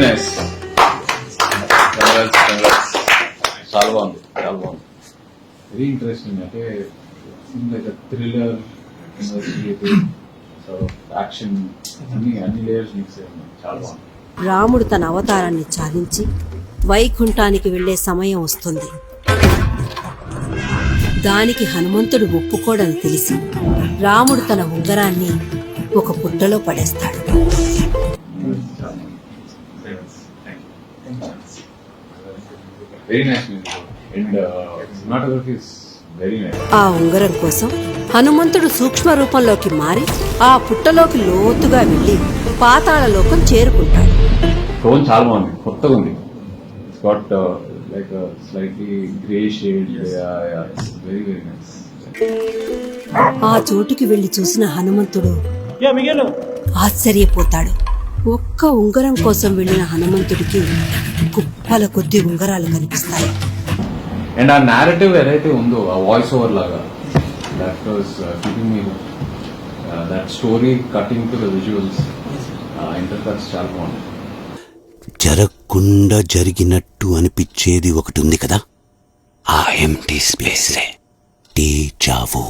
Very nice. చాలా బాగుంది, చాలా బాగుంది. Very interesting. అంటే లైక్ థ్రిల్లర్, ఇన్వెస్టిగేటివ్, యాక్షన్, అన్ని లేయర్స్ మిక్స్ అయ్యి ఉన్నాయి. చాలా బాగుంది. రాముడు తన అవతారాన్ని చాలించి వైకుంఠానికి వెళ్లే సమయం వస్తుంది. దానికి హనుమంతుడు ఒప్పుకోడని తెలిసి రాముడు తన ఉంగరాన్ని ఒక పుట్టలో పడేస్తాడు. ఆ ఉంగరం కోసం హనుమంతుడు సూక్ష్మ రూపంలోకి మారి ఆ పుట్టలోకి లోతుగా వెళ్లి పాతాళ లోకం చేరుకుంటాడు. టోన్ చాలా బాగుంది, కొత్తగా ఉంది. It's got like slightly grey shade. Very very nice. ఆ చోటుకి వెళ్లి చూసిన హనుమంతుడు ఆశ్చర్యపోతాడు. ఒక్క ఉంగరం కోసం వెళ్లిన హనుమంతుడికి కుప్పల కొద్ది ఉంగరాలు కనిపిస్తాయి. అండ్ ఆ నేరేటివ్ ఏదైతే ఉందో, ఆ వాయిస్ ఓవర్ లాగా, that was giving me that story cutting to the visuals, intercuts చాలా బాగుంది. జరగకుండా జరిగినట్టు అనిపించేది ఒకటి ఉంది కదా, ఆ ఎంటీ స్పేసే డేజా vu.